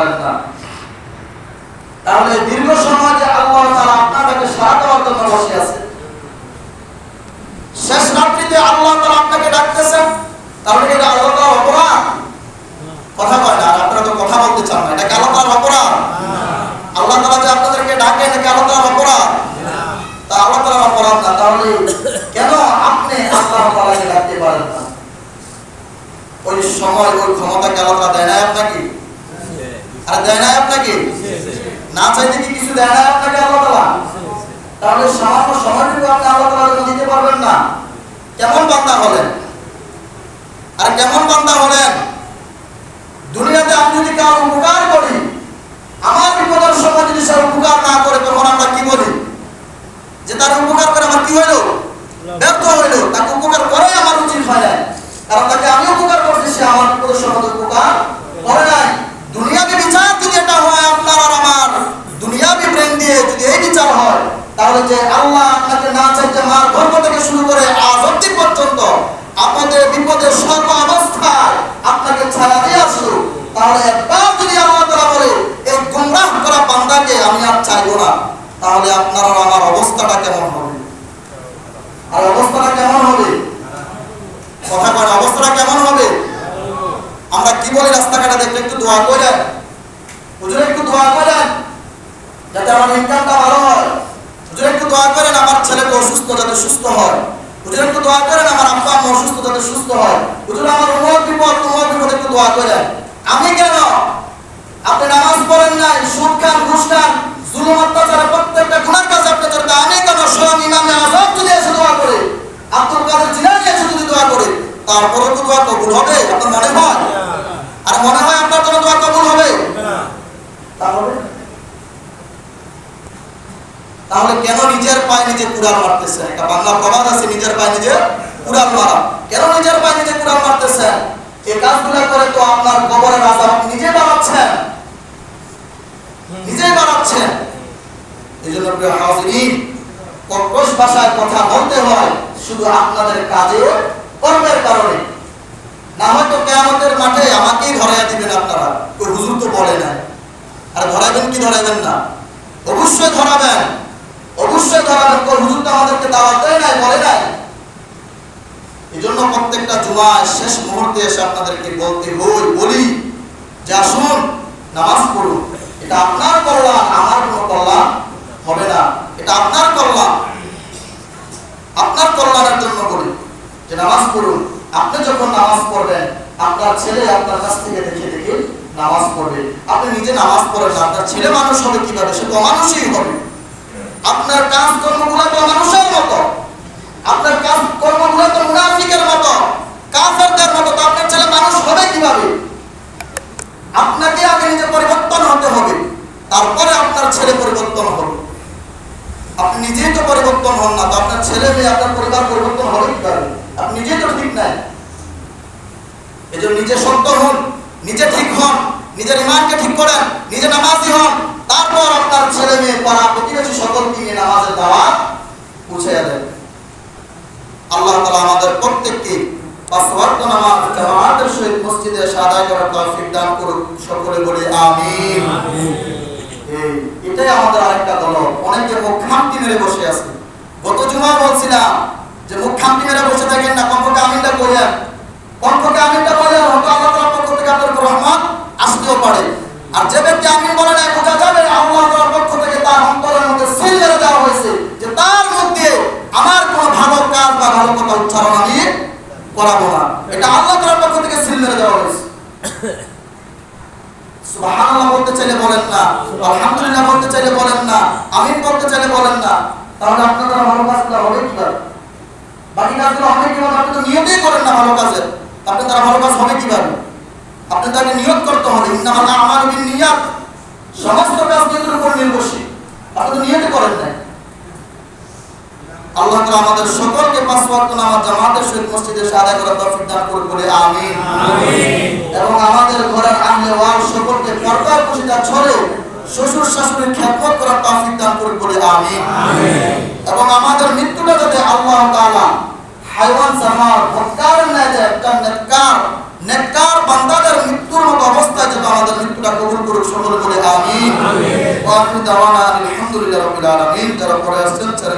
পারেন না। তাহলে দীর্ঘ সময় যে আল্লাহ তাআলা আপনাকে সারা দেওয়ার জন্য বসে আছে, শেষ রাত্রিতে আল্লাহ তাআলা আপনাকে ডাকতেছেন, তাহলে এটা আল্লাহ তাআলার অপরাধ? কথা কয় না, আর আপনারা তো কথা বলতে চান না। এটা কি আল্লাহ তাআলার অপরাধ? আল্লাহ তাআলা যে আপনাদেরকে ডাকে, এটা কি আল্লাহ তাআলার অপরাধ? তা আল্লাহ তাআলার অপরাধ না, তাহলে কেন আপনি আল্লাহ তাআলাকে ডাকতে পারেন না? ওই সময় ওই ক্ষমতা কি আল্লাহ তাআলা দেয় না আপনাকে? আর দেয় না আপনাকে? না চাইতে কি কিছু দেয় না আপনাকে আল্লাহ তাআলা? তাহলে সামান্য সময়টুকু আপনি আল্লাহ তাআলার জন্য দিতে পারবেন না? কেমন বান্দা হলেন? আর কেমন বান্দা হলেন? দুনিয়াতে আমি যদি কারো উপকার করি, আমার বিপদের সময় যদি সে উপকার না করে, তখন আমরা কি বলি? যে তার উপকার করে আমার কি হইল? ব্যর্থ হইল। তাকে উপকার করাই আমার উচিত হয় না, কারণ তাকে আমি উপকার করছি, সে আমার বিপদের সময় উপকার করে নাই। দুনিয়াবি বিচার যদি এটা হয় আপনার আর আমার, দুনিয়াবি ব্রেন দিয়ে যদি এই বিচার হয়, তাহলে যে আল্লাহ আপনাকে না চাইতে মার গর্ভ থেকে শুরু করে আজ অবধি পর্যন্ত আপনাদের বিপদের সর্ব অবস্থায় আপনাকে ছায়া দিয়ে আসলো, তাহলে একবার যদি আল্লাহ তাআলা বলে এই গুমরাহ করা বান্দাকে আমি আর চাইবো না, তাহলে আপনার আর আমার অবস্থাটা কেমন হবে? আর অবস্থাটা কেমন হবে? কথা কয় না, অবস্থাটা কেমন হবে? আমরা কি বলি রাস্তাঘাটে দেখলে, একটু দোয়া করেন, হুজুর একটু দোয়া করেন যাতে আমার ইনকামটা ভালো হয়, হুজুর একটু দোয়া করেন আমার ছেলেটা অসুস্থ যাতে সুস্থ হয়, হুজুর একটু দোয়া করেন আমার আব্বা আম্মা অসুস্থ যাতে সুস্থ হয়, হুজুর আমার অমুক বিপদ তোমার বিপদ একটু দোয়া করেন। আমি কেন? আপনি নামাজ পড়েন নাই, সুদ খান, ঘুষ খান, জুলুম অত্যাচার প্রত্যেকটা গুনার কাজ আপনি করেন, আমি কেন? স্বয়ং ইমামে আযম যদি এসে দোয়া করে, আব্দুল কাদের জিলানী এসে যদি দোয়া করে, তারপরে তো দোয়া কবুল হবে? আপনার মনে হয়? আর মনে হয় আপনার জন্য দোয়া কবুল হবে? তাহলে কেন নিজের পায়ে নিজে কুড়াল মারতেছেন? একটা বাংলা প্রবাদ আছে, নিজের পায়ে নিজে কুড়াল মারা। কেন নিজের পায়ে নিজে কুড়াল মারতেছেন? এই কাজগুলো করে তো আপনার কবরের আযাব আপনি নিজেই বাড়াচ্ছেন, নিজেই বাড়াচ্ছেন। এইজন্য প্রিয় হাজিরিন, কর্কশ ভাষায় কথা বলতে হয় শুধু আপনাদের কাজে কর্মের কারণে, না হয়তো কিয়ামতের মাঠে আমাকেই ধরাইয়া দিবেন আপনারা। ওই হুজুর তো বলে নাই, আর ধরাইবেন কি ধরাইবেন না? অবশ্যই ধরাবেন, অবশ্যই ধরাবেন। কোন হুজুর তো আমাদেরকে দাওয়াত দেয় নাই, বলে নাই। এজন্য প্রত্যেকটা জুমায় শেষ মুহূর্তে এসে আপনাদেরকে বলি যে আসুন নামাজ পড়ুন। এটা আপনার কল্যাণ, আমার কোনো কল্যাণ হবে না। এটা আপনার কল্যাণ, আপনার কল্যাণের জন্য বলি যে নামাজ পড়ুন। আপনি যখন নামাজ পড়বেন, আপনার ছেলে আপনার কাছ থেকে দেখে দেখে নামাজ পড়বে। আপনি নিজে নামাজ পড়েন না, আপনার ছেলে মানুষ হবে কিভাবে? সে তো মানুষই হবে। আপনার কাজ কর্মগুলো তো মানুষের মতো, আপনার কাজ কর্মগুলো তো মুনাফিকের মতো, কাফেরদের মতো, তো আপনার ছেলে মানুষ হবে কিভাবে? আপনাকে আগে নিজে পরিবর্তন হতে হবে, তারপরে আপনার ছেলে পরিবর্তন হবে। আপনি নিজেই তো পরিবর্তন হন না, তো আপনার ছেলে মেয়ে আপনার পরিবার পরিবর্তন হবে কিভাবে? আপনি নিজেই তো ঠিক নাই। এজন্য নিজে সত্য হন, নিজে ঠিক হন, নিজের ইমানকে ঠিক করেন, নিজে নামাজি হন, তারপর আপনার ছেলে মেয়ে পাড়া প্রতিবেশী সকলকে নিয়ে নামাজের দাওয়াত পৌঁছে দেন। আল্লাহ তাআলা আমাদের প্রত্যেককে পাঁচ ওয়াক্ত নামাজ জামাতের সহিত মসজিদে এসে আদায় করার তৌফিক দান করুন। সকলে বলি আমিন। এটাই আমাদের আরেকটা দল। অনেকে মুখ খামতি মেরে বসে আছে। গত জুমা বলছিলাম যে মুখ খামতি মেরে বসে থাকেন না, কমপক্ষে আমিনটা বলেন, কমপক্ষে আমিনটা বলেন, হয়তো আল্লাহ তাআলার পক্ষ থেকে আপনার রহমত আসতেও পারে। আর যে ব্যক্তি আমিন বলে না, বোঝা যাবে আল্লাহ তাআলার পক্ষ থেকে তার অন্তরের মধ্যে সিল মেরে দেওয়া হয়েছে যে তার মধ্যে আমার কোনো ভালো কাজ বা ভালো কথা উচ্চারণ আমি করাবো না। এটা আল্লাহ তাআলার পক্ষ থেকে সিল মেরে দেওয়া হয়েছে। সুবহানাল্লাহ বলতে চাইলে বলেন না, আলহামদুলিল্লাহ বলতে চাইলে বলেন না, আমিন বলতে চাইলে বলেন না, তাহলে আপনার দ্বারা ভালো কাজগুলো হবে কিভাবে? বাকি কাজগুলো হবে কিভাবে? আপনি তো নিয়তই করেন না ভালো কাজের, আপনার দ্বারা ভালো কাজ হবে কিভাবে? আপনি তাকে নিয়ত করতে হবে। ইন্নামাল আমালু বিন্নিয়াত, সমস্ত কাজ নিয়তের উপর নির্ভরশীল। আপনি তো নিয়তই করেন না। আল্লাহ তাআলা আমাদের সকলকে পাঁচ ওয়াক্ত নামাজ জামাতের সহিত মসজিদে এসে আদায় করার তৌফিক দান করুন, বলে আমিন। আমিন। এবং আমাদের ঘরের আহলে ওয়াল সকলকে পর্দার পর্দা ছড়ে শ্বশুর শাশুড়ির খেদমত করার তৌফিক দান করুন, বলে আমিন। আমিন। এবং আমাদের মৃত্যুটা যাতে আল্লাহ তাআলা হাইওয়ান জামার হত্যার ন্যায় একটা নেককার বান্দাদের মৃত্যুর মতো অবস্থায় যাতে আমাদের মৃত্যুটা কবুল করুন। আমিন। ওয়া আখিরু দাওয়ানা আলহামদুলিল্লাহি রাব্বিল আলামিন। যারা পরে আসছেন ছেড়ে